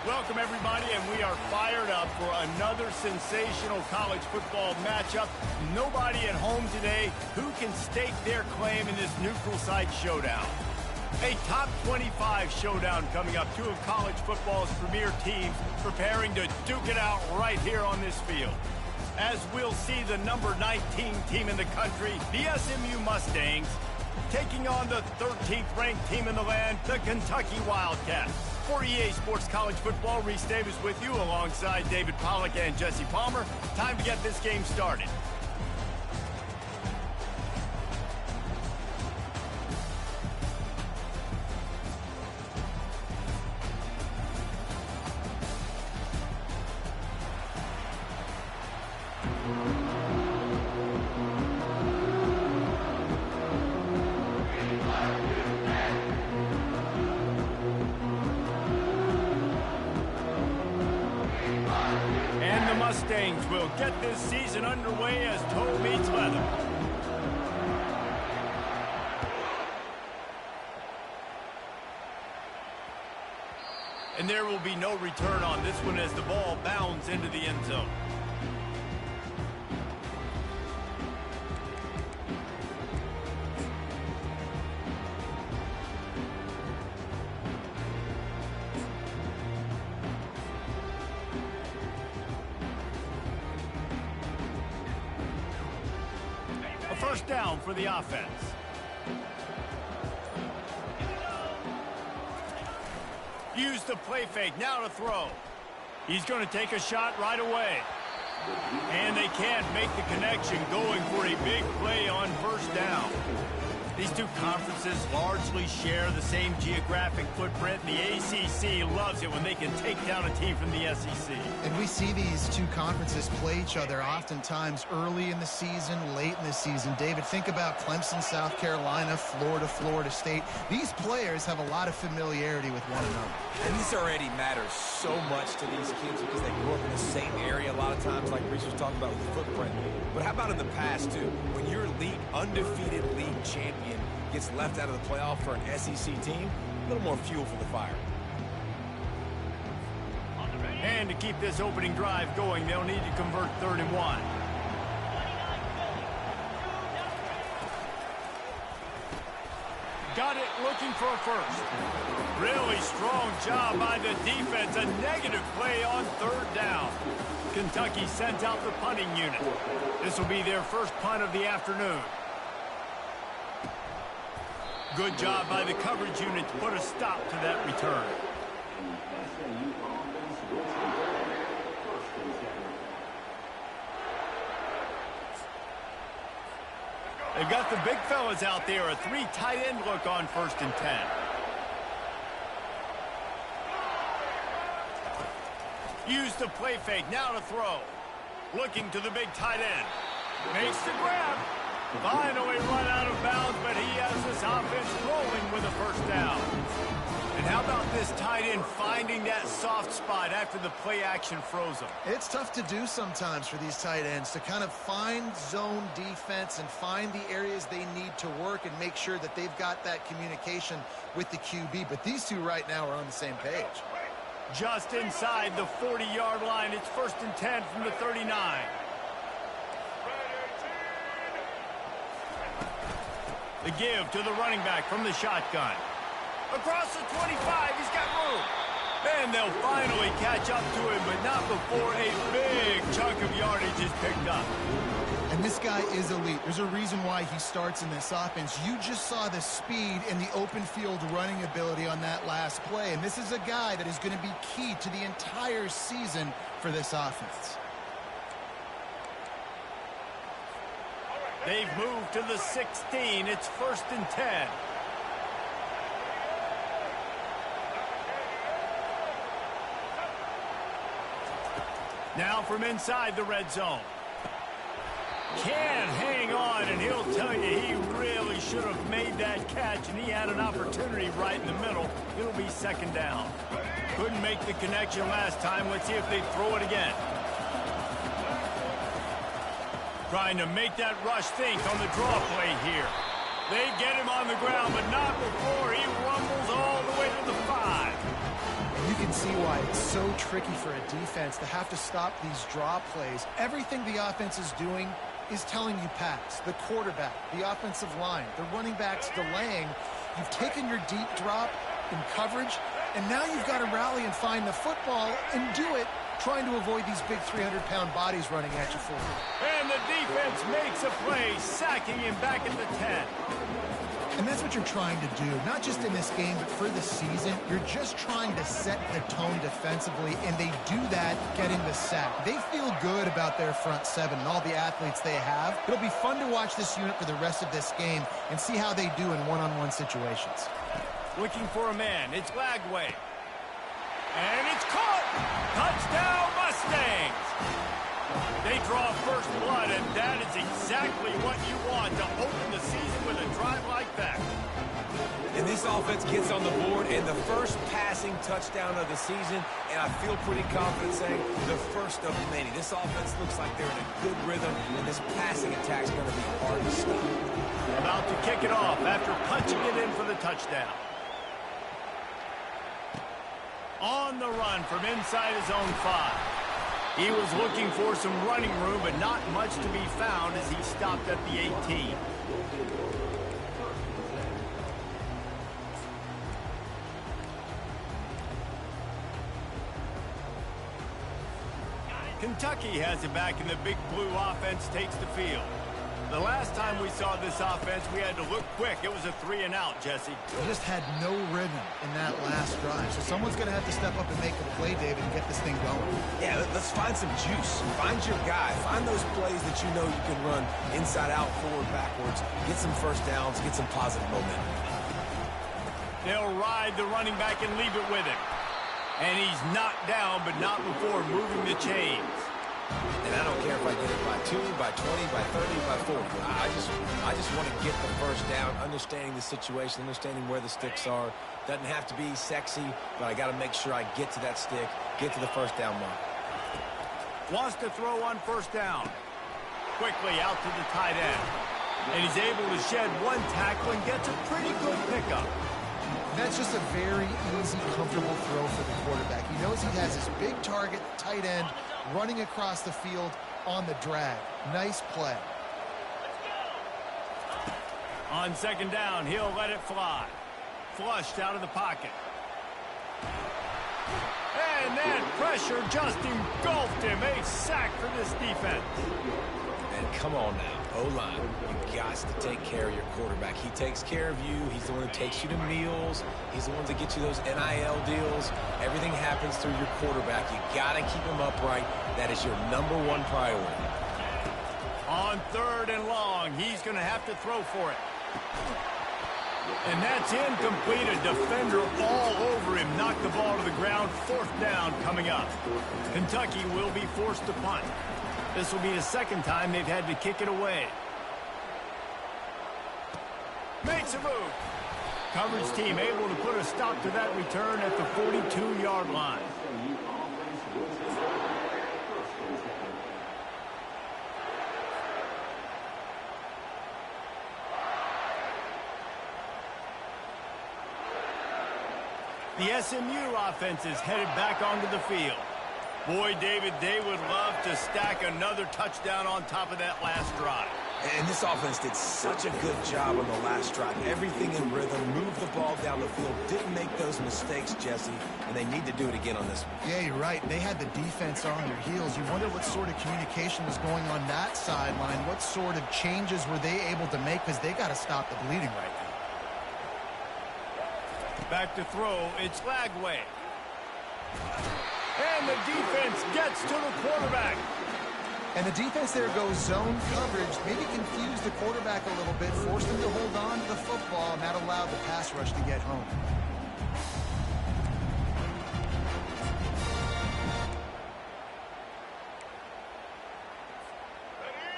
Welcome, everybody, and we are fired up for another sensational college football matchup. Nobody at home today who can stake their claim in this neutral site showdown. A top 25 showdown coming up. Two of college football's premier teams preparing to duke it out right here on this field. As we'll see the number 19 team in the country, the SMU Mustangs, taking on the 13th ranked team in the land, the Kentucky Wildcats. For EA Sports College Football, Reese Davis with you alongside David Pollack and Jesse Palmer. Time to get this game started. Mustangs will get this season underway as toe meets leather. And there will be no return on this one as the ball bounds into the end zone. First down for the offense. Use the play fake, now to throw. He's going to take a shot right away. And they can't make the connection, going for a big play on first down. These two conferences largely share the same geographic footprint. The ACC loves it when they can take down a team from the SEC. And we see these two conferences play each other oftentimes early in the season, late in the season. David, think about Clemson, South Carolina, Florida, Florida State. These players have a lot of familiarity with one another. And this already matters so much to these kids because they grew up in the same area a lot of times, like Reese was talking about with the footprint. But how about in the past, too? When your undefeated league champion gets left out of the playoff for an SEC team, a little more fuel for the fire. And to keep this opening drive going, they'll need to convert 3rd and 1. Got it, looking for a first. Really strong job by the defense. A negative play on 3rd down. Kentucky sent out the punting unit. This will be their first punt of the afternoon. Good job by the coverage unit to put a stop to that return. They've got the big fellas out there. A 3 tight end look on 1st and 10. Use the play fake, now to throw. Looking to the big tight end. Makes the grab. Finally run out of bounds, but he has this offense rolling with a first down. And how about this tight end finding that soft spot after the play action froze him? It's tough to do sometimes for these tight ends to kind of find zone defense and find the areas they need to work and make sure that they've got that communication with the QB. But these two right now are on the same page. Just inside the 40-yard line. It's 1st and 10 from the 39. The give to the running back from the shotgun. Across the 25, he's got room. And they'll finally catch up to him, but not before a big chunk of yardage is picked up. And this guy is elite. There's a reason why he starts in this offense. You just saw the speed and the open field running ability on that last play. And this is a guy that is going to be key to the entire season for this offense. They've moved to the 16. It's 1st and 10. Now from inside the red zone. Can hang on, and he'll tell you he really should have made that catch, and he had an opportunity right in the middle. It'll be 2nd down. Couldn't make the connection last time. Let's see if they throw it again. Trying to make that rush think on the draw play here. They get him on the ground, but not before he rumbles all the way to the 5. You can see why it's so tricky for a defense to have to stop these draw plays. Everything the offense is doing is telling you pass. The quarterback, the offensive line, the running backs delaying. You've taken your deep drop in coverage, and now you've got to rally and find the football and do it, trying to avoid these big 300-pound bodies running at you forward. And the defense makes a play, sacking him back at the 10. And that's what you're trying to do, not just in this game, but for the season. You're just trying to set the tone defensively, and they do that getting the sack. They feel good about their front seven and all the athletes they have. It'll be fun to watch this unit for the rest of this game and see how they do in one-on-one situations. Looking for a man. It's Lagway. And it's caught! Touchdown, Mustangs! They draw first blood, and that is exactly what you want to open the season with a drive like that. And this offense gets on the board and the first passing touchdown of the season, and I feel pretty confident saying the first of many. This offense looks like they're in a good rhythm, and this passing attack is going to be hard to stop. About to kick it off after punching it in for the touchdown. On the run from inside his own 5. He was looking for some running room, but not much to be found as he stopped at the 18. Kentucky has it back, and the Big Blue offense takes the field. The last time we saw this offense, we had to look quick. It was a 3-and-out, Jesse. They just had no rhythm in that last drive. So someone's going to have to step up and make a play, David, and get this thing going. Yeah, let's find some juice. Find your guy. Find those plays that you know you can run inside out, forward, backwards. Get some first downs. Get some positive momentum. They'll ride the running back and leave it with him. And he's knocked down, but not before moving the chains. And I don't care if I get it by 2, by 20, by 30, by 40. I just want to get the first down, understanding the situation, understanding where the sticks are. Doesn't have to be sexy, but I got to make sure I get to that stick, get to the first down mark. Wants to throw on first down. Quickly out to the tight end. And he's able to shed one tackle and gets a pretty good pickup. That's just a very easy, comfortable throw for the quarterback. He knows he has his big target, tight end, running across the field on the drag. Nice play. On second down, he'll let it fly. Flushed out of the pocket. And that pressure just engulfed him. A sack for this defense. And come on now, O-line, you got to take care of your quarterback. He takes care of you. He's the one who takes you to meals. He's the one that gets you those NIL deals. Everything happens through your quarterback. You got to keep him upright. That is your #1 priority. On third and long, he's going to have to throw for it. And that's incomplete. A defender all over him. Knocked the ball to the ground. Fourth down coming up. Kentucky will be forced to punt. This will be the second time they've had to kick it away. Makes a move. Coverage team able to put a stop to that return at the 42-yard line. The SMU offense is headed back onto the field. Boy, David, they would love to stack another touchdown on top of that last drive. And this offense did such a good job on the last drive. Everything in rhythm, moved the ball down the field, didn't make those mistakes, Jesse, and they need to do it again on this one. Yeah, you're right. They had the defense on their heels. You wonder what sort of communication was going on that sideline. What sort of changes were they able to make, because they got to stop the bleeding right now. Back to throw, it's Lagway. And the defense gets to the quarterback. And the defense there goes zone coverage, maybe confused the quarterback a little bit, forced him to hold on to the football, and that allowed the pass rush to get home.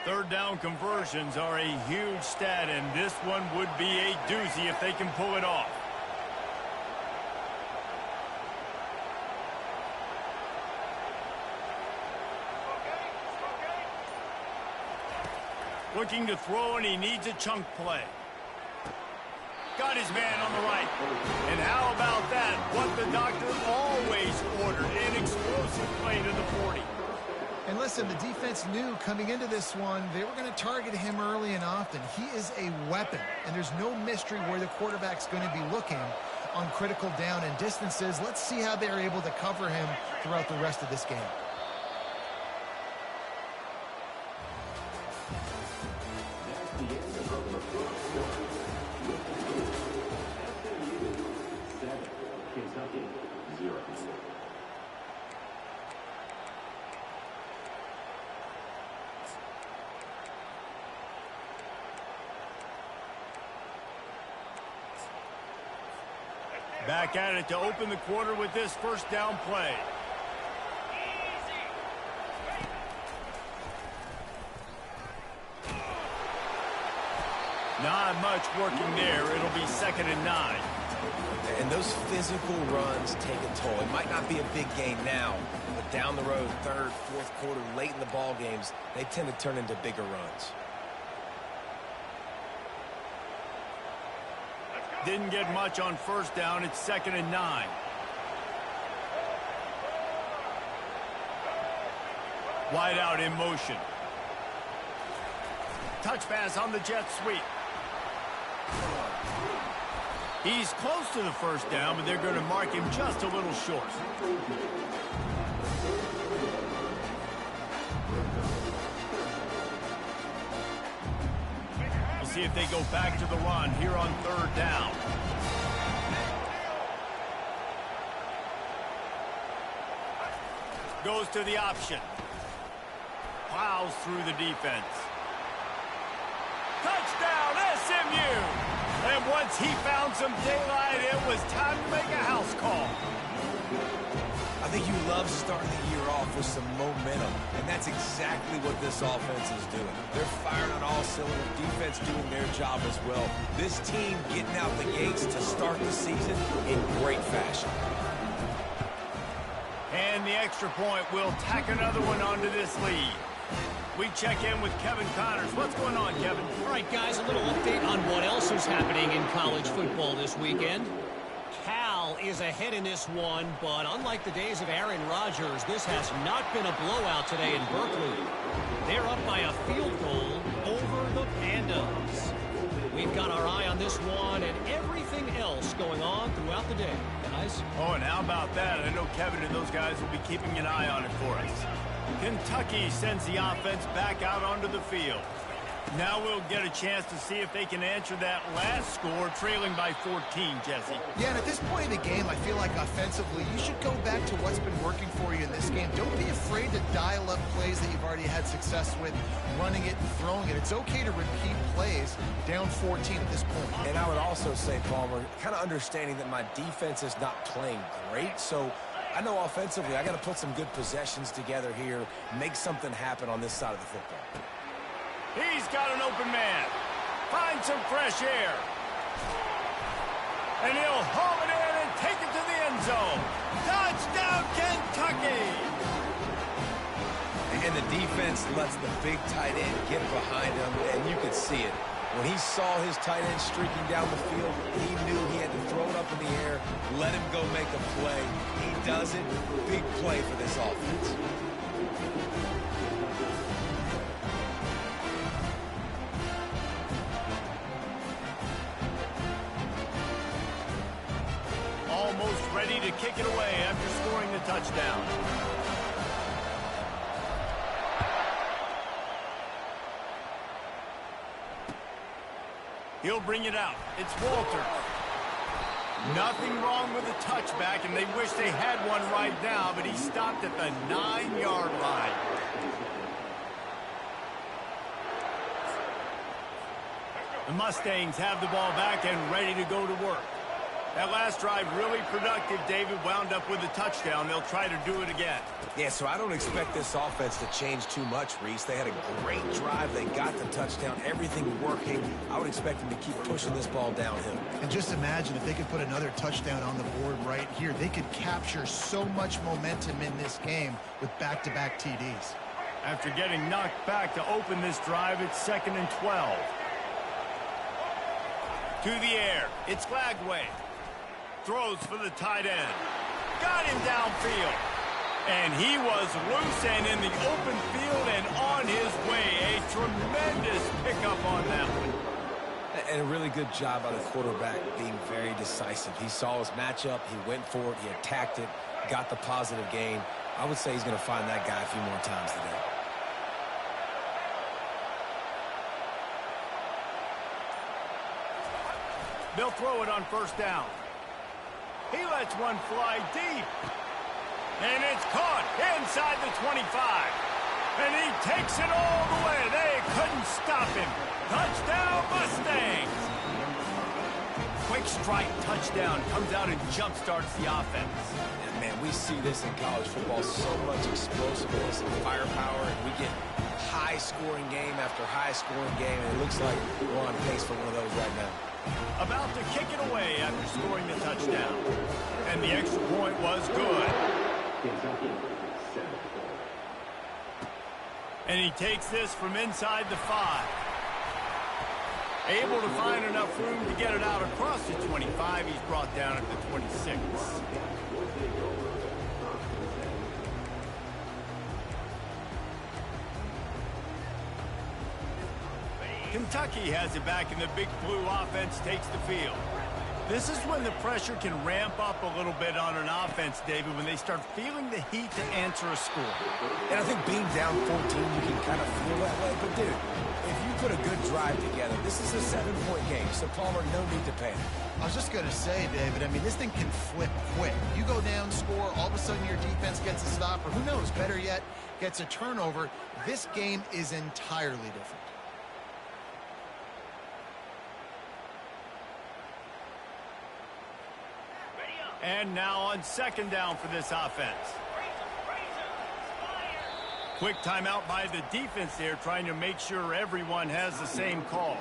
Third down conversions are a huge stat, and this one would be a doozy if they can pull it off. Looking to throw, and he needs a chunk play. Got his man on the right. And how about that? What the doctor always ordered, an explosive play to the 40. And listen, the defense knew coming into this one, they were going to target him early and often. He is a weapon, and there's no mystery where the quarterback's going to be looking on critical down and distances. Let's see how they're able to cover him throughout the rest of this game. Back at it to open the quarter with this first down play. Not much working there. It'll be 2nd and 9. And those physical runs take a toll. It might not be a big gain now, but down the road, 3rd, 4th quarter, late in the ball games, they tend to turn into bigger runs. Didn't get much on first down. It's 2nd and 9. Wide out in motion. Touch pass on the jet sweep. He's close to the first down, but they're going to mark him just a little short. See if they go back to the run here on 3rd down. Goes to the option. Plows through the defense. Touchdown, SMU! And once he found some daylight, it was time to make a house call. I think you love starting the year off with some momentum, and that's exactly what this offense is doing. They're firing on all cylinders, defense doing their job as well. This team getting out the gates to start the season in great fashion. And the extra point will tack another one onto this lead. We check in with Kevin Connors. What's going on, Kevin? All right, guys, a little update on what else is happening in college football this weekend. Cal is ahead in this one, but unlike the days of Aaron Rodgers, this has not been a blowout today in Berkeley. They're up by a field goal over the Pandas. We've got our eye on this one and everything else going on throughout the day. Guys? Oh, and how about that? I know Kevin and those guys will be keeping an eye on it for us. Kentucky sends the offense back out onto the field. Now we'll get a chance to see if they can answer that last score, trailing by 14, Jesse. Yeah, and at this point in the game, I feel like offensively, you should go back to what's been working for you in this game. Don't be afraid to dial up plays that you've already had success with, running it and throwing it. It's okay to repeat plays down 14 at this point. And I would also say, Palmer, kind of understanding that my defense is not playing great, so I know offensively I got to put some good possessions together here, make something happen on this side of the football. He's got an open man. Find some fresh air. And he'll haul it in and take it to the end zone. Touchdown, Kentucky! And the defense lets the big tight end get behind him, and you could see it. When he saw his tight end streaking down the field, he knew he had to throw it up in the air, let him go make a play. He does it. Big play for this offense. Almost ready to kick it away after scoring the touchdown. He'll bring it out. It's Walter. Nothing wrong with the touchback, and they wish they had one right now, but he stopped at the 9-yard line. The Mustangs have the ball back and ready to go to work. That last drive really productive. David wound up with a touchdown. They'll try to do it again. Yeah, so I don't expect this offense to change too much, Reese. They had a great drive. They got the touchdown. Everything working. I would expect them to keep pushing this ball downhill. And just imagine if they could put another touchdown on the board right here. They could capture so much momentum in this game with back-to-back TDs. After getting knocked back to open this drive, it's 2nd and 12. To the air. It's Lagway. Throws for the tight end. Got him downfield. And he was loose and in the open field and on his way. A tremendous pickup on that one. And a really good job by the quarterback being very decisive. He saw his matchup. He went for it. He attacked it. Got the positive gain. I would say he's going to find that guy a few more times today. They'll throw it on first down. He lets one fly deep. And it's caught inside the 25. And he takes it all the way. They couldn't stop him. Touchdown, Mustangs. Quick strike touchdown. Comes out and jump-starts the offense. And man, we see this in college football. So much explosiveness and firepower. And we get high-scoring game after high-scoring game. And it looks like we're on pace for one of those right now. About to kick it away after scoring the touchdown. And the extra point was good. And he takes this from inside the 5. Able to find enough room to get it out across the 25. He's brought down at the 26. Kentucky has it back, and the Big Blue offense takes the field. This is when the pressure can ramp up a little bit on an offense, David, when they start feeling the heat to answer a score. And I think being down 14, you can kind of feel that way. But, dude, if you put a good drive together, this is a 7-point game, so Palmer, no need to panic. I was just going to say, David, I mean, this thing can flip quick. You go down, score, all of a sudden your defense gets a stop, or who knows, better yet, gets a turnover. This game is entirely different. And now on second down for this offense. Quick timeout by the defense there, trying to make sure everyone has the same call.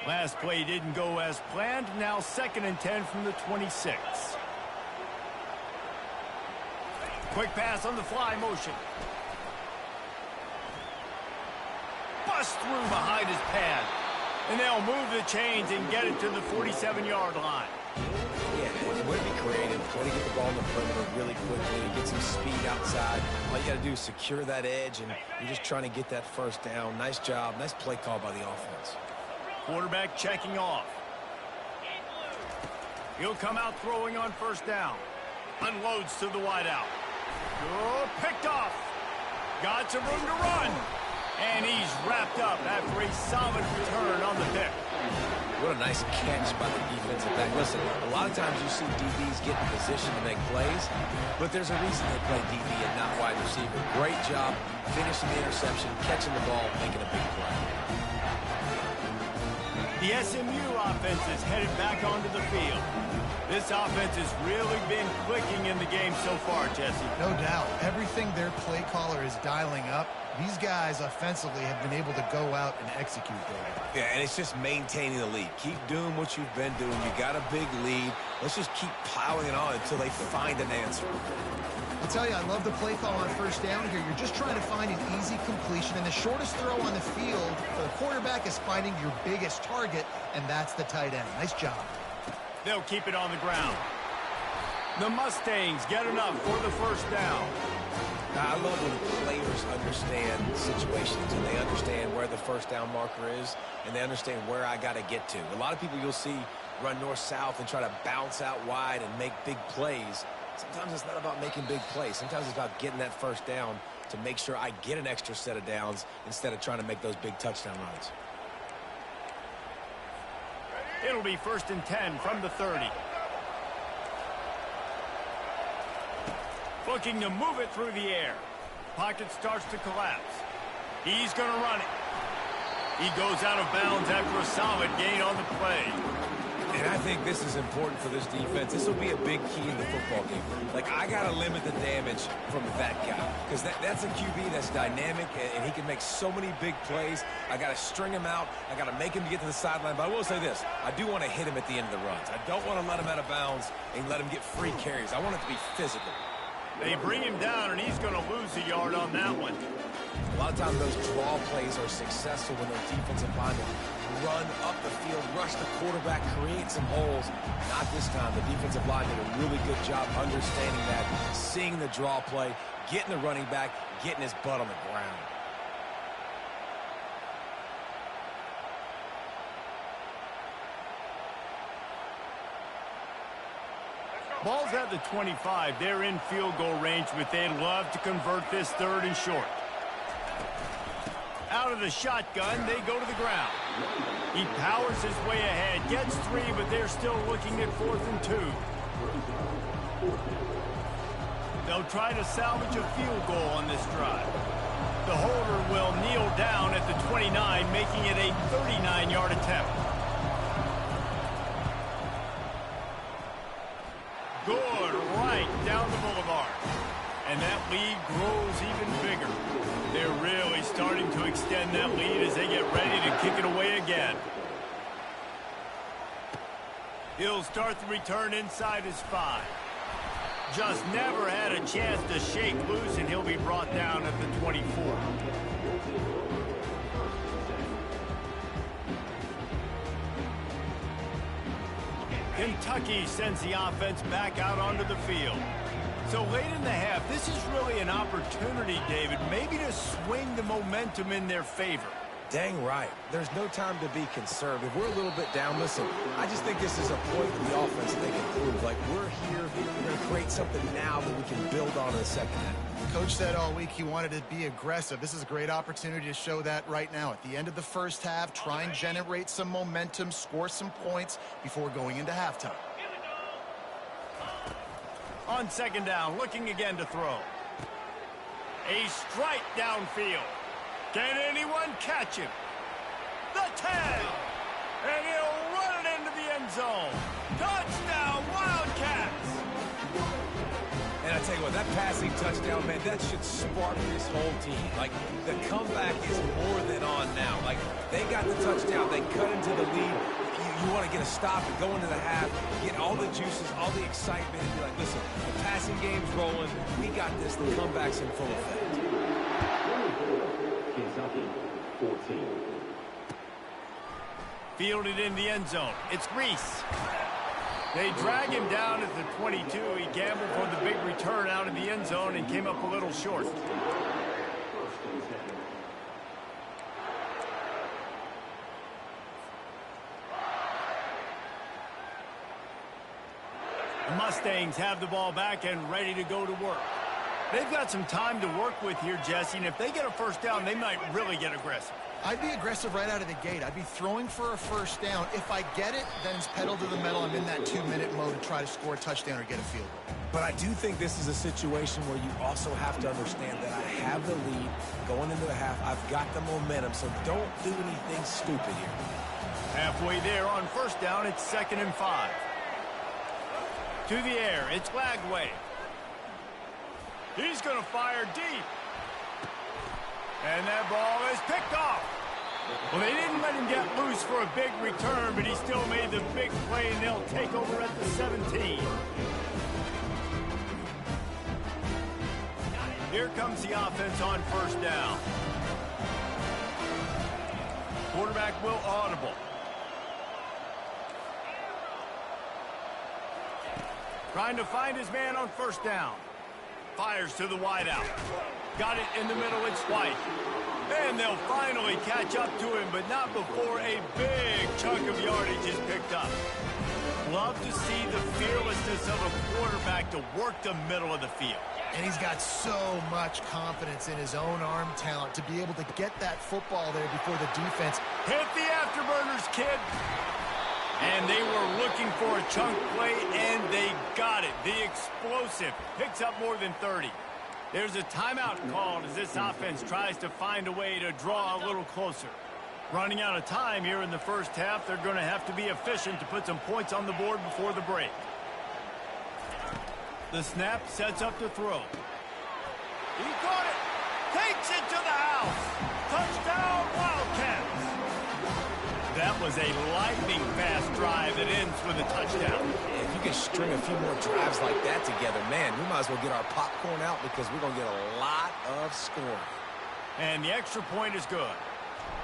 Last play didn't go as planned. Now 2nd and 10 from the 26. Quick pass on the fly motion. Bust through behind his pad. And they'll move the chains and get it to the 47-yard line. Yeah, way to be creative. Way to get the ball in the perimeter really quickly. Get some speed outside. All you got to do is secure that edge, and you're just trying to get that first down. Nice job. Nice play call by the offense. Quarterback checking off. He'll come out throwing on first down. Unloads to the wideout. Oh, picked off. Got some room to run. And he's wrapped up after a solid return on the pick. What a nice catch by the defensive back. Listen, a lot of times you see DBs get in position to make plays, but there's a reason they play DB and not wide receiver. Great job finishing the interception, catching the ball, making a big play. The SMU offense is headed back onto the field. This offense has really been clicking in the game so far, Jesse. No doubt. Everything their play caller is dialing up, these guys offensively have been able to go out and execute that. Yeah, and it's just maintaining the lead. Keep doing what you've been doing. You got a big lead. Let's just keep piling it on until they find an answer. I'll tell you, I love the play call on first down here. You're just trying to find an easy completion, and the shortest throw on the field for the quarterback is finding your biggest target, and that's the tight end. Nice job. They'll keep it on the ground. The Mustangs get enough for the first down. Now, I love when players understand situations and they understand where the first down marker is and they understand where I got to get to. A lot of people you'll see run north-south and try to bounce out wide and make big plays. Sometimes it's not about making big plays. Sometimes it's about getting that first down to make sure I get an extra set of downs instead of trying to make those big touchdown runs. It'll be 1st and 10 from the 30. Looking to move it through the air. Pocket starts to collapse. He's going to run it. He goes out of bounds after a solid gain on the play. And I think this is important for this defense. This will be a big key in the football game. Like, I got to limit the damage from that guy because that's a QB that's dynamic, and he can make so many big plays. I got to string him out. I got to make him get to the sideline. But I will say this. I do want to hit him at the end of the runs. I don't want to let him out of bounds and let him get free carries. I want it to be physical. They bring him down, and he's going to lose a yard on that one. A lot of times those draw plays are successful when those defensive linemen run up the field, rush the quarterback, create some holes. Not this time. The defensive line did a really good job understanding that, seeing the draw play, getting the running back, getting his butt on the ground. Ball's at the 25. They're in field goal range, but they'd love to convert this 3rd and short. Out of the shotgun, they go to the ground. He powers his way ahead, gets 3, but they're still looking at 4th and 2. They'll try to salvage a field goal on this drive. The holder will kneel down at the 29, making it a 39-yard attempt. Good, right down the boulevard. And that lead grows even bigger. They're really starting to extend that lead as they get ready to kick it away again. He'll start the return inside his 5. Just never had a chance to shake loose, and he'll be brought down at the 24. Kentucky sends the offense back out onto the field. So late in the half, this is really an opportunity, David, maybe to swing the momentum in their favor. Dang right. There's no time to be concerned. If we're a little bit down, listen, I just think this is a point for the offense that they can prove. Like, we're here, we're going to create something now that we can build on in the second half. Coach said all week he wanted to be aggressive. This is a great opportunity to show that right now. At the end of the first half, try and generate some momentum, score some points before going into halftime. On 2nd down, looking again to throw. A strike downfield. Can anyone catch him? The 10. And he'll run it into the end zone. Touchdown, Wildcats. And I tell you what, that passing touchdown, man, that should spark this whole team. Like, the comeback is more than on now. Like, they got the touchdown. They cut into the lead. You want to get a stop and go into the half, get all the juices, all the excitement, and be like, listen, the passing game's rolling. We got this. The comeback's in full effect. Kentucky, 14. Fielded in the end zone. It's Reese. They drag him down at the 22. He gambled for the big return out of the end zone and came up a little short. The Mustangs have the ball back and ready to go to work. They've got some time to work with here, Jesse, and if they get a first down, they might really get aggressive. I'd be aggressive right out of the gate. I'd be throwing for a first down. If I get it, then it's pedal to the metal. I'm in that 2-minute mode to try to score a touchdown or get a field goal. But I do think this is a situation where you also have to understand that I have the lead going into the half. I've got the momentum, so don't do anything stupid here. Halfway there on first down, it's 2nd and 5. To the air, it's Lagway. He's going to fire deep. And that ball is picked off. Well, they didn't let him get loose for a big return, but he still made the big play, and they'll take over at the 17. Here comes the offense on first down. Quarterback will audible. Trying to find his man on first down. Fires to the wideout. Got it in the middle, it's White. And they'll finally catch up to him, but not before a big chunk of yardage is picked up. Love to see the fearlessness of a quarterback to work the middle of the field. And he's got so much confidence in his own arm talent to be able to get that football there before the defense. Hit the afterburners, kid. And they were looking for a chunk play, and they got it. The explosive picks up more than 30. There's a timeout called as this offense tries to find a way to draw a little closer. Running out of time here in the first half. They're going to have to be efficient to put some points on the board before the break. The snap sets up the throw. He caught it. Takes it to the house. Touchdown, Wildcats. That was a lightning-fast drive that ends with a touchdown. If you can string a few more drives like that together, man, we might as well get our popcorn out because we're going to get a lot of scoring. And the extra point is good.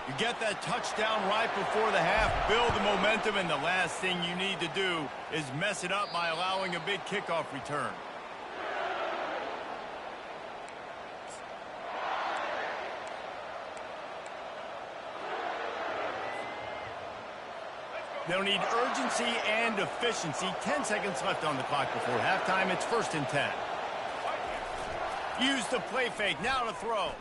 You get that touchdown right before the half, build the momentum, and the last thing you need to do is mess it up by allowing a big kickoff return. They'll need urgency and efficiency. 10 seconds left on the clock before halftime. It's 1st and 10. Use the play fake. Now to throw.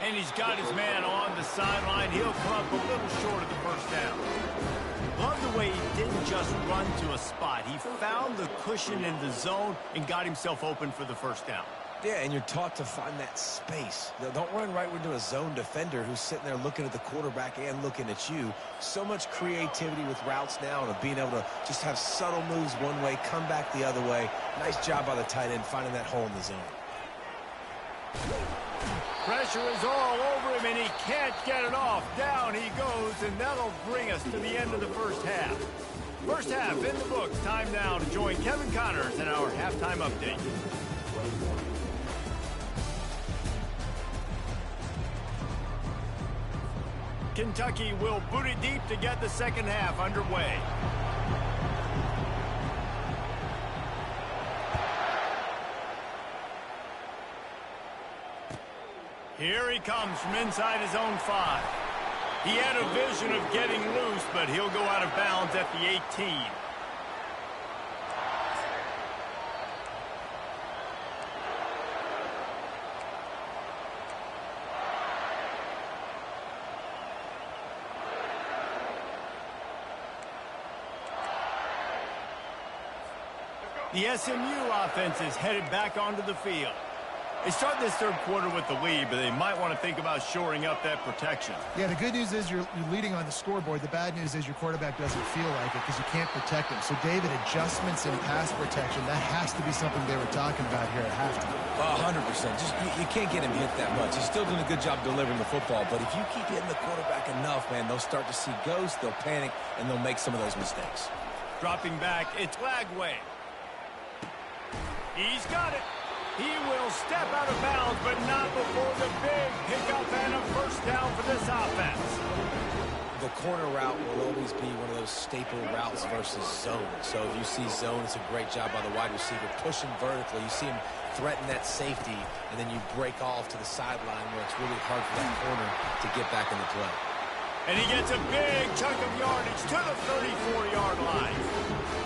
And he's got his man on the sideline. He'll come up a little short of the first down. Love the way he didn't just run to a spot. He found the cushion in the zone and got himself open for the first down. Yeah, and you're taught to find that space. Don't run right into a zone defender who's sitting there looking at the quarterback and looking at you. So much creativity with routes now and of being able to just have subtle moves one way, come back the other way. Nice job by the tight end finding that hole in the zone. Pressure is all over him, and he can't get it off. Down he goes, and that'll bring us to the end of the first half. First half in the books. Time now to join Kevin Connors in our halftime update. Kentucky will boot it deep to get the second half underway. Here he comes from inside his own 5. He had a vision of getting loose, but he'll go out of bounds at the 18. The SMU offense is headed back onto the field. They start this third quarter with the lead, but they might want to think about shoring up that protection. Yeah, the good news is you're leading on the scoreboard. The bad news is your quarterback doesn't feel like it because you can't protect him. So, David, adjustments in pass protection, that has to be something they were talking about here at halftime. 100%. Just you can't get him hit that much. He's still doing a good job delivering the football, but if you keep hitting the quarterback enough, man, they'll start to see ghosts, they'll panic, and they'll make some of those mistakes. Dropping back, it's Lagway. He's got it. He will step out of bounds, but not before the big pickup and a first down for this offense. The corner route will always be one of those staple routes versus zone. So if you see zone, it's a great job by the wide receiver pushing vertically. You see him threaten that safety, and then you break off to the sideline where it's really hard for that corner to get back into play. And he gets a big chunk of yardage to the 34-yard line.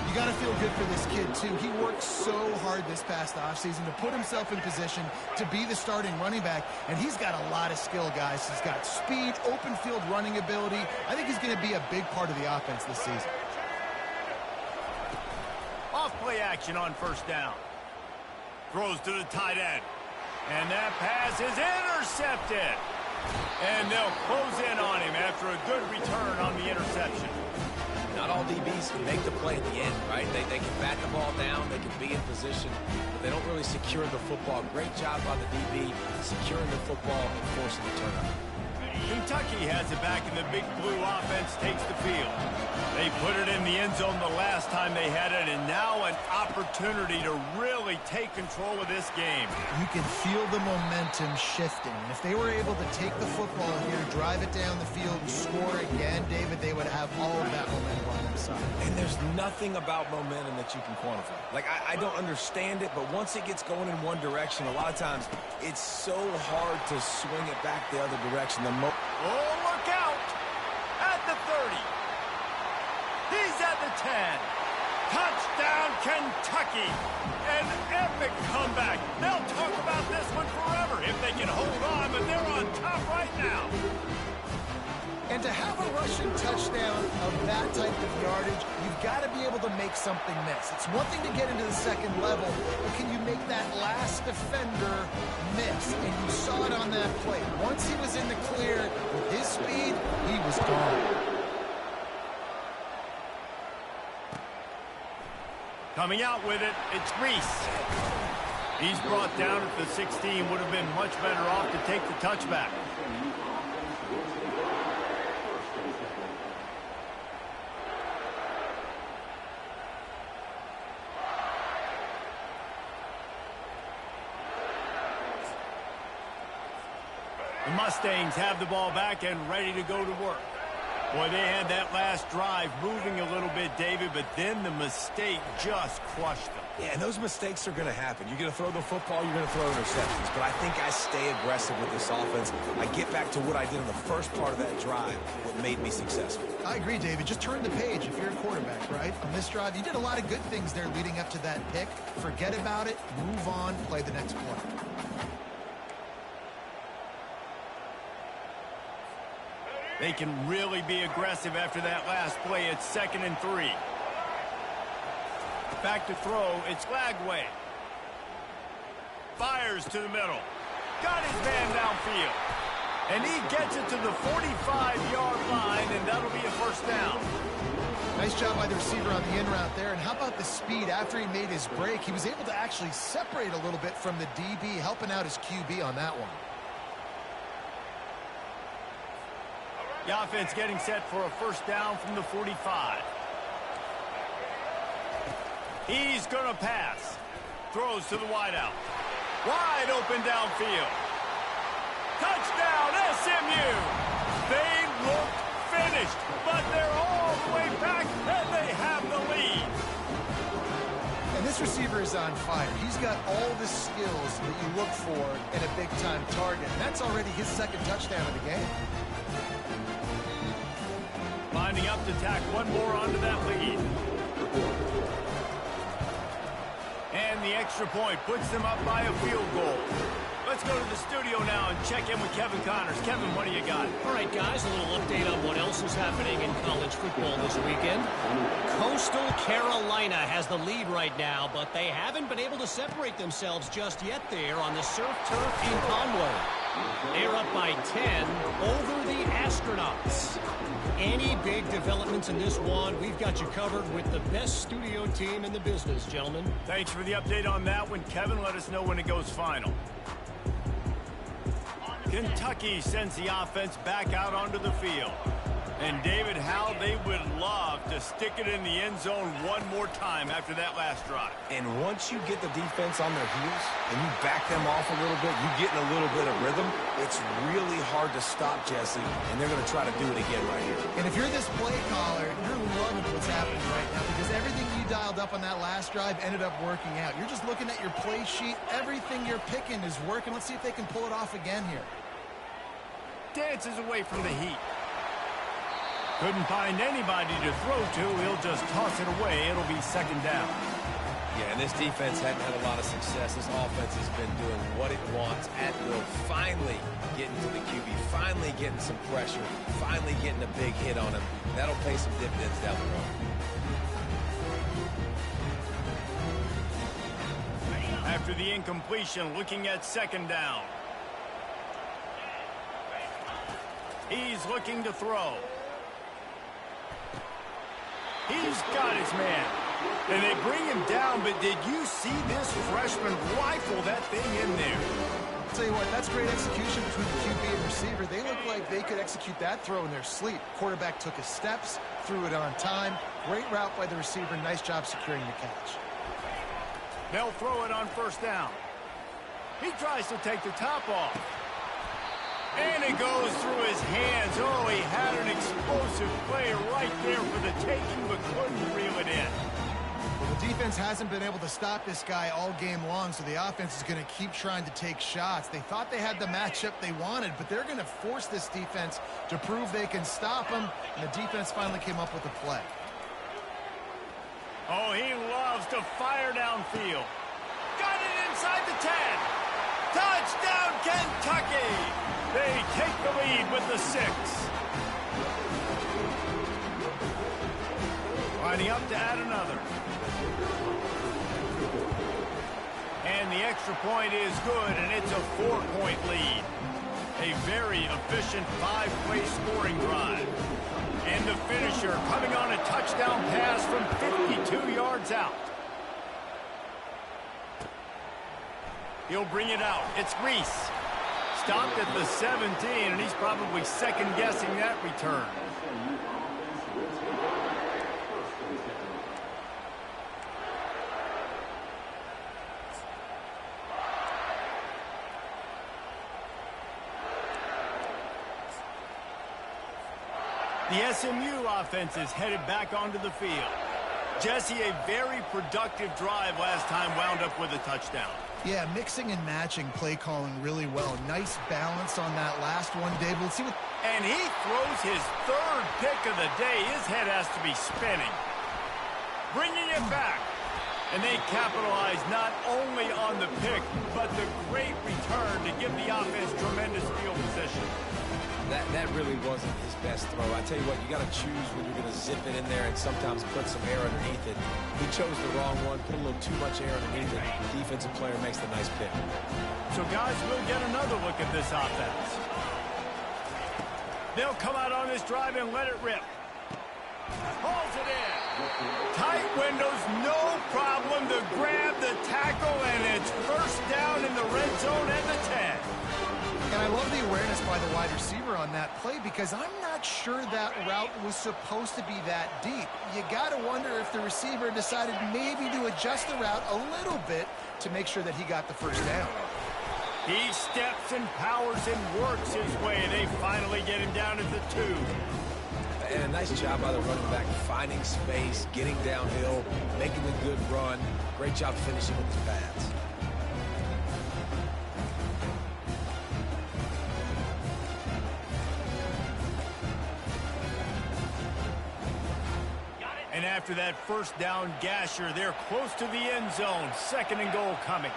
You got to feel good for this kid, too. He worked so hard this past offseason to put himself in position to be the starting running back, and he's got a lot of skill, guys. He's got speed, open field running ability. I think he's going to be a big part of the offense this season. Off-play action on first down. Throws to the tight end. And that pass is intercepted. And they'll close in on him after a good return on the interception. Not all DBs can make the play at the end, right? They can bat the ball down, they can be in position, but they don't really secure the football. Great job by the DB securing the football and forcing the turnover. Kentucky has it back, and the big blue offense takes the field. They put it in the end zone the last time they had it, and now an opportunity to really take control of this game. You can feel the momentum shifting. And if they were able to take the football here, drive it down the field, and score again, David, they would have all of that momentum on their side. And there's nothing about momentum that you can quantify. Like, I don't understand it, but once it gets going in one direction, a lot of times it's so hard to swing it back the other direction. Oh, look out! At the 30. He's at the 10. Touchdown, Kentucky! An epic comeback. They'll talk about this one forever if they can hold on, but they're on top right now. And to have a rush rushing touchdown of that type of yardage, you've got to be able to make something miss. It's one thing to get into the second level, but can you make that last defender miss? And you saw it on that play. Once he was in the clear with his speed, he was gone. Coming out with it, it's Reese. He's brought down at the 16. Would have been much better off to take the touchback. The Mustangs have the ball back and ready to go to work. Boy, they had that last drive moving a little bit, David, but then the mistake just crushed them. Yeah, and those mistakes are going to happen. You're going to throw the football, you're going to throw interceptions. But I think I stay aggressive with this offense. I get back to what I did in the first part of that drive, what made me successful. I agree, David. Just turn the page if you're a quarterback, right? On this drive, you did a lot of good things there leading up to that pick. Forget about it, move on, play the next play. They can really be aggressive after that last play. It's 2nd and 3. Back to throw. It's Lagway. Fires to the middle. Got his man downfield. And he gets it to the 45-yard line, and that'll be a first down. Nice job by the receiver on the in route there. And how about the speed? After he made his break, he was able to actually separate a little bit from the DB, helping out his QB on that one. The offense getting set for a first down from the 45. He's going to pass. Throws to the wideout. Wide open downfield. Touchdown, SMU! They look finished, but they're all the way back, and they have the lead. And this receiver is on fire. He's got all the skills that you look for in a big-time target. And that's already his 2nd touchdown of the game. Lining up to tack one more onto that lead. And the extra point puts them up by a field goal. Let's go to the studio now and check in with Kevin Connors. Kevin, what do you got? All right, guys, a little update on what else is happening in college football this weekend. Coastal Carolina has the lead right now, but they haven't been able to separate themselves just yet there on the surf turf in Conway. They're up by 10 over the Astronauts. Any big developments in this one, we've got you covered with the best studio team in the business, gentlemen. Thanks for the update on that one, Kevin. Let us know when it goes final. Kentucky sends the offense back out onto the field. And David, how they would love to stick it in the end zone one more time after that last drive. And once you get the defense on their heels and you back them off a little bit, you get in a little bit of rhythm, it's really hard to stop, Jesse, and they're going to try to do it again right here. And if you're this play caller, you're loving what's happening right now because everything you dialed up on that last drive ended up working out. You're just looking at your play sheet. Everything you're picking is working. Let's see if they can pull it off again here. Dances away from the heat. Couldn't find anybody to throw to. He'll just toss it away. It'll be 2nd down. Yeah, and this defense hadn't had a lot of success. This offense has been doing what it wants at will. Finally getting to the QB. Finally getting some pressure. Finally getting a big hit on him. That'll pay some dividends down the road. After the incompletion, looking at 2nd down. He's looking to throw. He's got his man. And they bring him down, but did you see this freshman rifle that thing in there? I'll tell you what, that's great execution between the QB and receiver. They look like they could execute that throw in their sleep. Quarterback took his steps, threw it on time. Great route by the receiver. Nice job securing the catch. They'll throw it on 1st down. He tries to take the top off. And it goes through his hands. Oh, he had an explosive play right there for the taking, but couldn't reel it in. Well, the defense hasn't been able to stop this guy all game long, so the offense is going to keep trying to take shots. They thought they had the matchup they wanted, but they're going to force this defense to prove they can stop him, and the defense finally came up with a play. Oh, he loves to fire downfield. Got it inside the 10. Touchdown, Kentucky! They take the lead with the 6. Lining up to add another. And the extra point is good, and it's a 4-point lead. A very efficient 5-play scoring drive. And the finisher coming on a touchdown pass from 52 yards out. He'll bring it out. It's Reese. Stopped at the 17, and he's probably second-guessing that return. The SMU offense is headed back onto the field. Jesse, a very productive drive last time wound up with a touchdown. Yeah, mixing and matching play calling really well. Nice balance on that last one, David. Let's see what... And he throws his third pick of the day. His head has to be spinning. Bringing it back. And they capitalize not only on the pick, but the great return to give the offense tremendous field position. That really wasn't his best throw. I tell you what, you got to choose when you're going to zip it in there and sometimes put some air underneath it. He chose the wrong one, put a little too much air underneath it. Defensive player makes the nice pick. So, guys, we'll get another look at this offense. They'll come out on this drive and let it rip. Hauls it in. Tight windows, no problem to grab the tackle, and it's first down in the red zone at the 10. And I love the awareness by the wide receiver on that play because I'm not sure that route was supposed to be that deep. You got to wonder if the receiver decided maybe to adjust the route a little bit to make sure that he got the first down. He steps and powers and works his way. They finally get him down at the 2. And a nice job by the running back, finding space, getting downhill, making a good run. Great job finishing with his pads. And after that first down gasher, they're close to the end zone. 2nd and goal coming.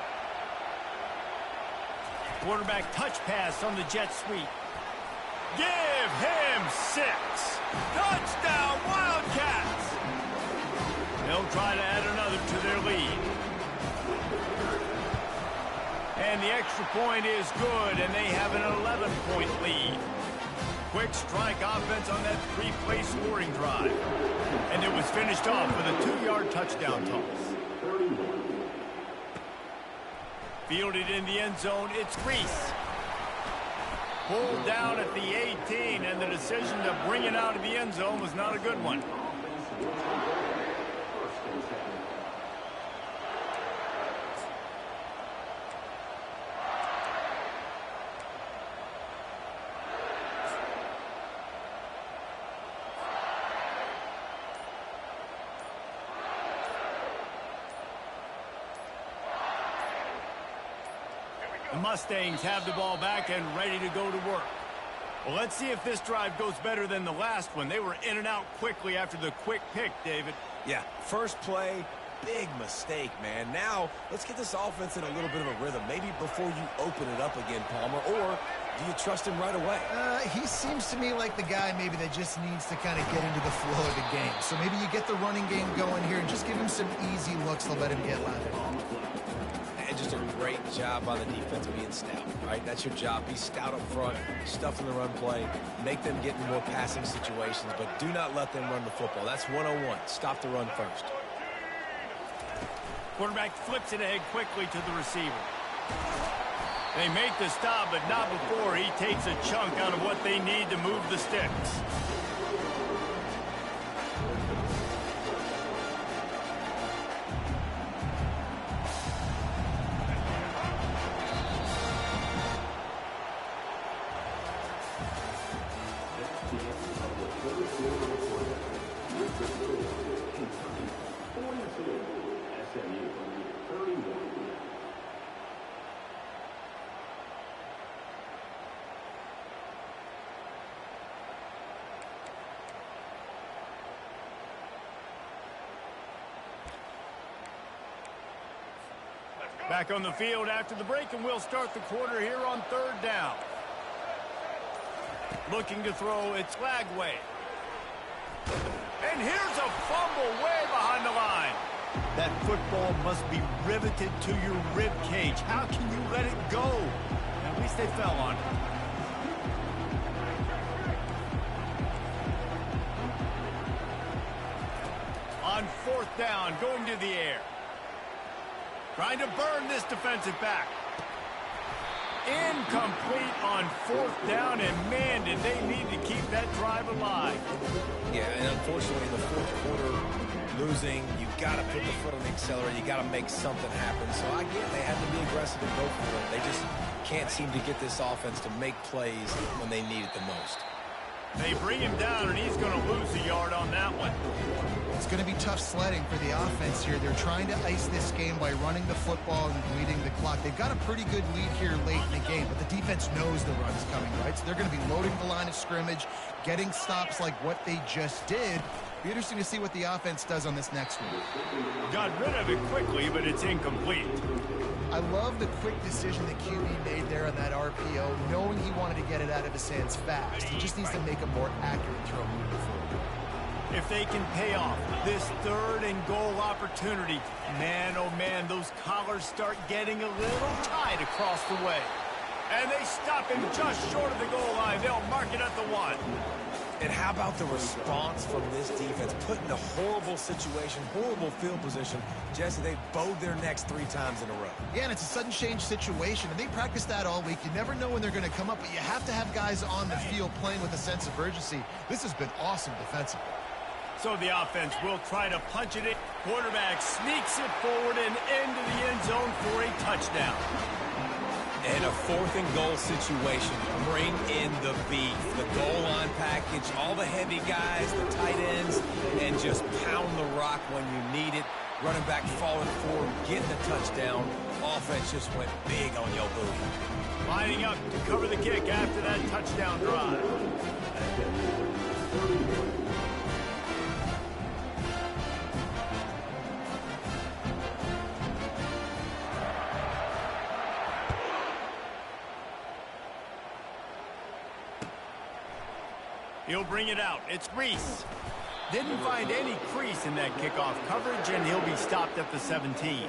Quarterback touch pass on the jet sweep. Give him 6. Touchdown, Wildcats! They'll try to add another to their lead. And the extra point is good, and they have an 11-point lead. Quick strike offense on that 3-play scoring drive. And it was finished off with a 2-yard touchdown toss. Fielded in the end zone, it's Reese. Pulled down at the 18, and the decision to bring it out of the end zone was not a good one. The Mustangs have the ball back and ready to go to work. Well, let's see if this drive goes better than the last one. They were in and out quickly after the quick pick, David. Yeah, first play, big mistake, man. Now, let's get this offense in a little bit of a rhythm. Maybe before you open it up again, Palmer, or do you trust him right away? He seems to me like the guy maybe that just needs to kind of get into the flow of the game. So maybe you get the running game going here and just give him some easy looks to let him get left. And just a great job by the defense being stout, right? That's your job. Be stout up front, stuff in the run play, make them get in more passing situations, but do not let them run the football. That's 101. Stop the run first. Quarterback flips it ahead quickly to the receiver. They make the stop, but not before he takes a chunk out of what they need to move the sticks. Back on the field after the break, and we'll start the quarter here on 3rd down. Looking to throw, it's Lagway. And here's a fumble way behind the line. That football must be riveted to your rib cage. How can you let it go? At least they fell on it. On fourth down, going to the air. Trying to burn this defensive back. Incomplete on fourth down, and man, did they need to keep that drive alive. Yeah, and unfortunately in the fourth quarter, losing, you got to put the foot on the accelerator. You got to make something happen. So I get they had to be aggressive and go for it. They just can't seem to get this offense to make plays when they need it the most. They bring him down, and he's going to lose a yard on that one. It's going to be tough sledding for the offense here. They're trying to ice this game by running the football and bleeding the clock. They've got a pretty good lead here late in the game, but the defense knows the run's coming, right? So they're going to be loading the line of scrimmage, getting stops like what they just did. Be interesting to see what the offense does on this next one. Got rid of it quickly, but it's incomplete. I love the quick decision that QB made there on that RPO, knowing he wanted to get it out of his hands fast. He just needs to make a more accurate throw moving forward. If they can pay off this third and goal opportunity, man, oh man, those collars start getting a little tight across the way. And they stop him just short of the goal line. They'll mark it at the 1. And how about the response from this defense? Put in a horrible situation, horrible field position. Jesse, they bowed their necks 3 times in a row. Yeah, and it's a sudden change situation, and they practice that all week. You never know when they're going to come up, but you have to have guys on the field playing with a sense of urgency. This has been awesome defensively. So the offense will try to punch it in. Quarterback sneaks it forward and into the end zone for a touchdown. In a 4th and goal situation, bring in the beef, the goal line package, all the heavy guys, the tight ends, and just pound the rock when you need it. Running back falling forward, getting the touchdown. Offense just went big on your booty. Lining up to cover the kick after that touchdown drive. He'll bring it out. It's Reese. Didn't find any crease in that kickoff coverage, and he'll be stopped at the 17.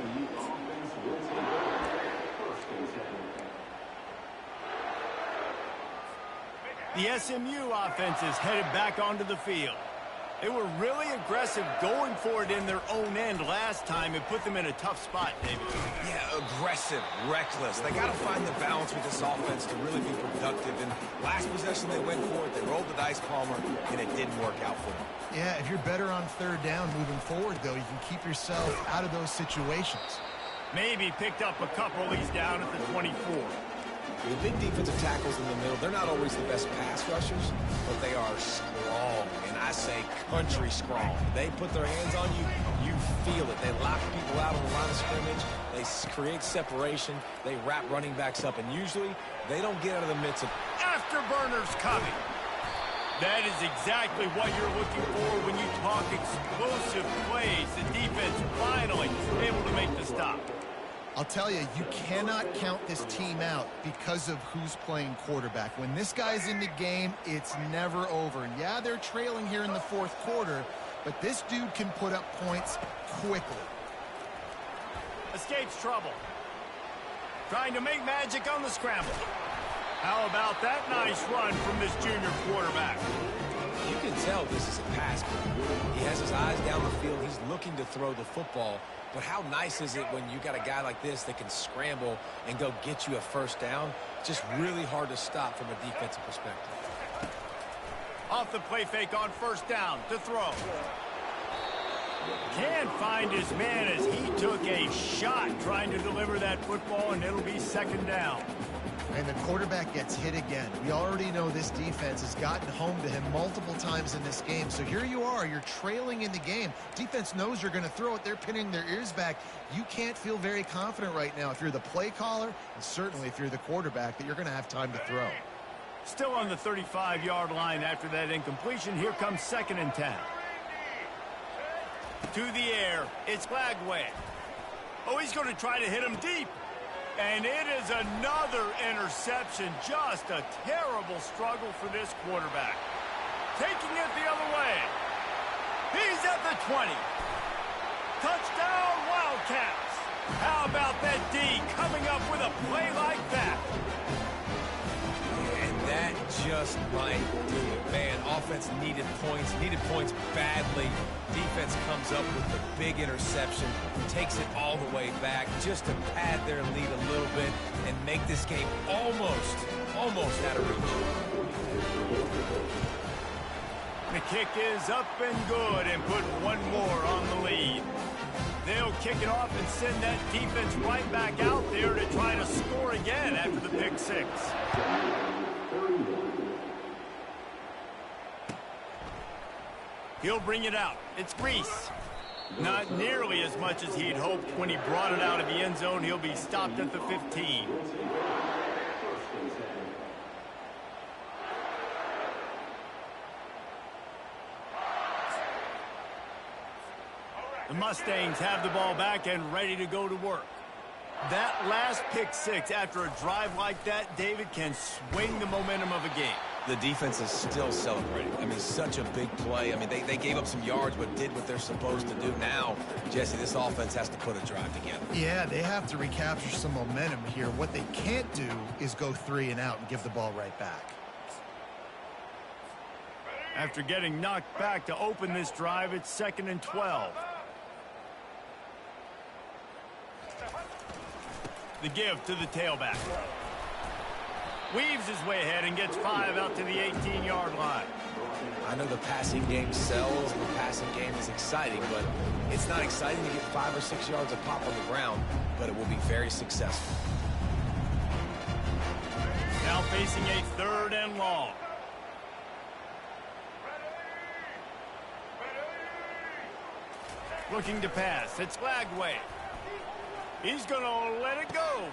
The SMU offense is headed back onto the field. They were really aggressive going for it in their own end last time. It put them in a tough spot, David. Yeah, aggressive, reckless. They got to find the balance with this offense to really be productive. And last possession, they went for it. They rolled the dice, Palmer, and it didn't work out for them. Yeah, if you're better on third down moving forward, though, you can keep yourself out of those situations. Maybe picked up a couple. He's down at the 24. The big defensive tackles in the middle, they're not always the best pass rushers, but they are strong, and I say country strong. They put their hands on you, you feel it. They lock people out on the line of scrimmage. They create separation. They wrap running backs up, and usually they don't get out of the midst of afterburners coming. That is exactly what you're looking for when you talk explosive plays. The defense finally able to make the stop. I'll tell you, you cannot count this team out because of who's playing quarterback. When this guy's in the game, it's never over. And yeah, they're trailing here in the fourth quarter, but this dude can put up points quickly. Escapes trouble. Trying to make magic on the scramble. How about that nice run from this junior quarterback? You can tell this is a pass play. He has his eyes down the field. He's looking to throw the football. But how nice is it when you got a guy like this that can scramble and go get you a first down? Just really hard to stop from a defensive perspective. Off the play fake on first down to throw. Can't find his man as he took a shot trying to deliver that football, and it'll be second down. And the quarterback gets hit again. We already know this defense has gotten home to him multiple times in this game. So here you are, you're trailing in the game. Defense knows you're going to throw it. They're pinning their ears back. You can't feel very confident right now if you're the play caller, and certainly if you're the quarterback, that you're going to have time to throw. Still on the 35-yard line after that incompletion. Here comes 2nd and 10. To the air. It's Lagway. Oh, he's going to try to hit him deep. And it is another interception. Just a terrible struggle for this quarterback. Taking it the other way. He's at the 20. Touchdown, Wildcats. How about that D coming up with a play like that? And that just might do it. Man, offense needed points badly. Defense comes up with the big interception, takes it all the way back just to pad their lead a little bit and make this game almost out of reach. The kick is up and good and put one more on the lead. They'll kick it off and send that defense right back out there to try to score again after the pick six. He'll bring it out. It's Reese. Not nearly as much as he'd hoped when he brought it out of the end zone. He'll be stopped at the 15. The Mustangs have the ball back and ready to go to work. That last pick six after a drive like that, David, can swing the momentum of a game. The defense is still celebrating. I mean, such a big play. I mean, they gave up some yards but did what they're supposed to do. Now, Jesse, this offense has to put a drive together. Yeah, they have to recapture some momentum here. What they can't do is go 3 and out and give the ball right back. After getting knocked back to open this drive, it's 2nd and 12. The give to the tailback. Weaves his way ahead and gets 5 out to the 18-yard line. I know the passing game sells, the passing game is exciting, but it's not exciting to get 5 or 6 yards a pop on the ground, but it will be very successful. Now facing a 3rd and long. Looking to pass. It's Lagway. He's going to let it go.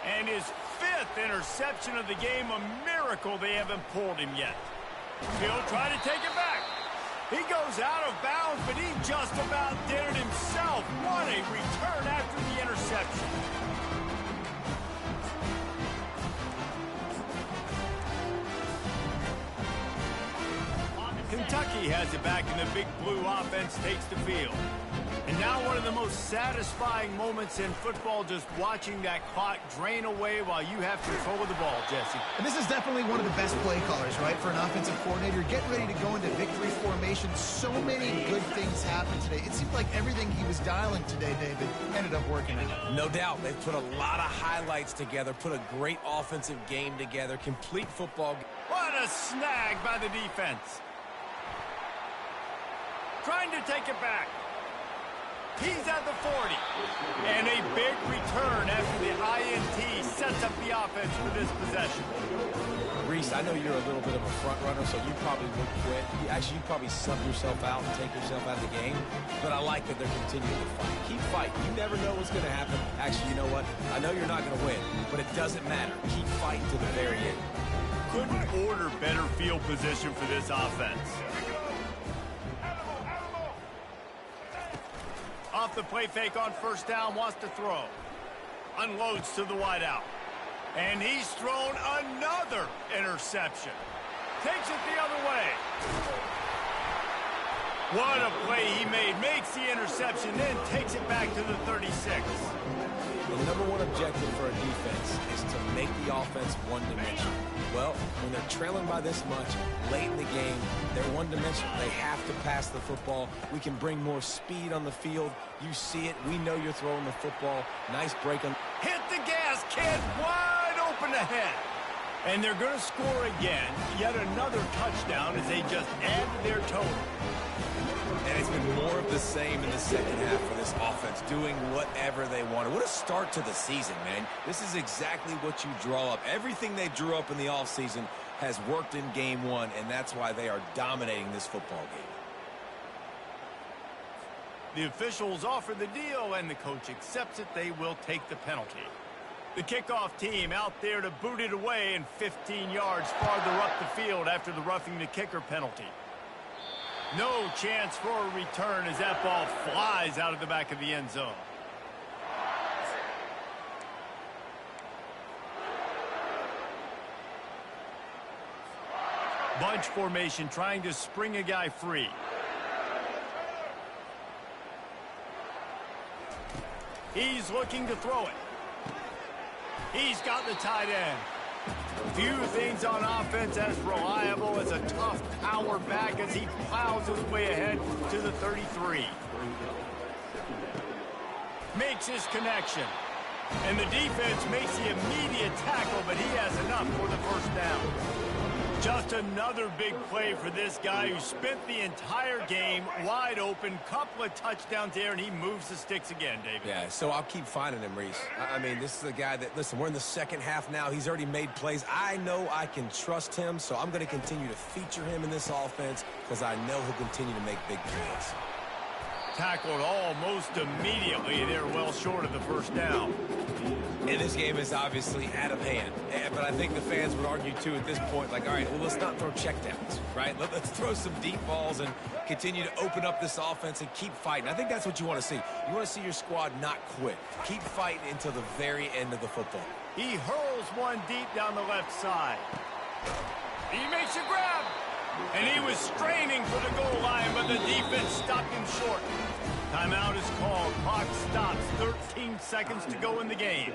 And his 5th interception of the game, a miracle they haven't pulled him yet. He'll try to take it back. He goes out of bounds, but he just about did it himself. What a return after the interception. Kentucky has it back, and the Big Blue offense takes the field. And now one of the most satisfying moments in football, just watching that clock drain away while you have control of the ball, Jesse. And this is definitely one of the best play callers, right, for an offensive coordinator. Getting ready to go into victory formation. So many good things happened today. It seemed like everything he was dialing today, David, ended up working out. No doubt. They've put a lot of highlights together, put a great offensive game together, complete football. What a snag by the defense. Trying to take it back. He's at the 40. And a big return after the INT sets up the offense for this possession. Reese, I know you're a little bit of a front runner, so you probably would quit. Actually, you probably sub yourself out and take yourself out of the game. But I like that they're continuing to fight. Keep fighting. You never know what's going to happen. Actually, you know what? I know you're not going to win, but it doesn't matter. Keep fighting to the very end. Couldn't order better field position for this offense. Off the play fake on 1st down, wants to throw. Unloads to the wideout. And he's thrown another interception. Takes it the other way. What a play he made. Makes the interception, then takes it back to the 36. The number one objective for a defense is to make the offense one-dimensional. Well, when they're trailing by this much, late in the game, they're one-dimensional. They have to pass the football. We can bring more speed on the field. You see it. We know you're throwing the football. Nice break on. Hit the gas, kid. Wide open ahead. And they're going to score again. Yet another touchdown as they just add to their total. And it's been more of the same in the second half for this offense, doing whatever they wanted. What a start to the season, man. This is exactly what you draw up. Everything they drew up in the offseason has worked in game one, and that's why they are dominating this football game. The officials offer the deal, and the coach accepts it. They will take the penalty. The kickoff team out there to boot it away, and 15 yards farther up the field after the roughing the kicker penalty. No chance for a return as that ball flies out of the back of the end zone. Bunch formation, trying to spring a guy free. He's looking to throw it. He's got the tight end. Few things on offense as reliable as a tough power back as he plows his way ahead to the 33. Makes his connection. And the defense makes the immediate tackle, but he has enough for the first down. Just another big play for this guy who spent the entire game wide open. Couple of touchdowns there, and he moves the sticks again, David. Yeah, so I'll keep finding him, Reese. I mean, this is a guy that, listen, we're in the second half now. He's already made plays. I know I can trust him, so I'm going to continue to feature him in this offense because I know he'll continue to make big plays. Tackled almost immediately. They're well short of the first down. And this game is obviously out of hand. But I think the fans would argue, too, at this point, like, all right, well, let's not throw checkdowns, right? Let's throw some deep balls and continue to open up this offense and keep fighting. I think that's what you want to see. You want to see your squad not quit. Keep fighting until the very end of the football. He hurls one deep down the left side. He makes a grab. And he was straining for the goal line, but the defense stopped him short. Timeout is called. Clock stops. 13 seconds to go in the game.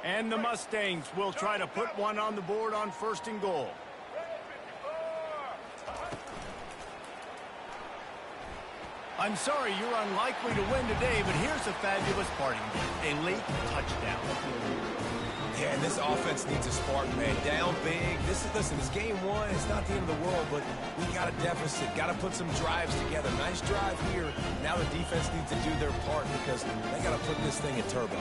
And the Mustangs will try to put one on the board on 1st and goal. I'm sorry you're unlikely to win today, but here's a fabulous parting gift. A late touchdown. Yeah, and this offense needs a spark, man. Down big. Listen, it's game one. It's not the end of the world, but we got a deficit. Got to put some drives together. Nice drive here. Now the defense needs to do their part because they got to put this thing in turbo.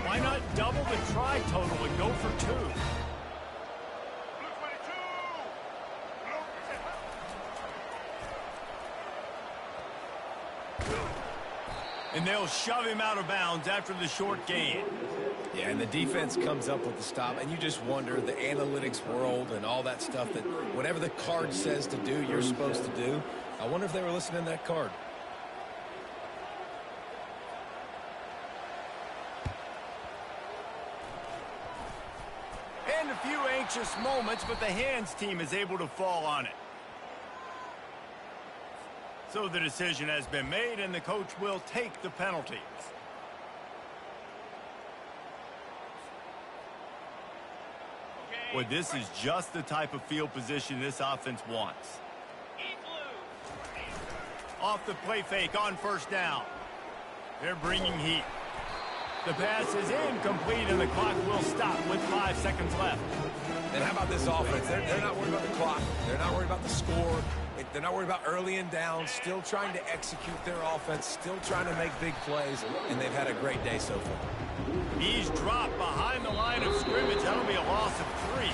Why not double the try total and go for 2? And they'll shove him out of bounds after the short gain. Yeah, and the defense comes up with the stop, and you just wonder, the analytics world and all that stuff, that whatever the card says to do, you're supposed to do. I wonder if they were listening to that card. And a few anxious moments, but the hands team is able to fall on it. So the decision has been made, and the coach will take the penalty. Well, this is just the type of field position this offense wants. Off the play fake on 1st down. They're bringing heat. The pass is incomplete, and the clock will stop with 5 seconds left. And how about this offense? They're not worried about the clock. They're not worried about the score. They're not worried about early and down. Still trying to execute their offense. Still trying to make big plays. And they've had a great day so far. He's dropped behind the line of scrimmage. That'll be a loss of 3.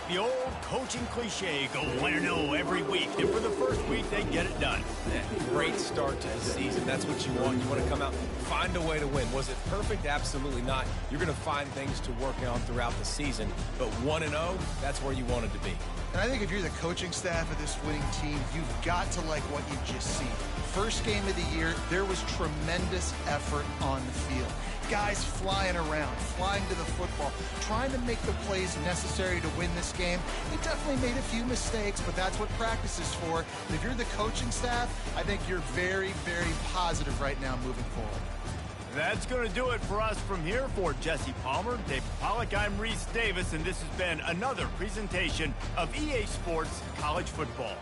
The old coaching cliche, go win or no every week. And for the first week, they get it done. Yeah, great start to the season. That's what you want. You want to come out, find a way to win. Was it perfect? Absolutely not. You're going to find things to work on throughout the season. But 1-0, that's where you wanted to be. And I think if you're the coaching staff of this winning team, you've got to like what you've just seen. First game of the year, there was tremendous effort on the field. Guys flying around, flying to the football, trying to make the plays necessary to win this game. They definitely made a few mistakes, but that's what practice is for. And if you're the coaching staff, I think you're very, very positive right now moving forward. That's going to do it for us from here. For Jesse Palmer, David Pollack, I'm Reese Davis, and this has been another presentation of EA Sports College Football.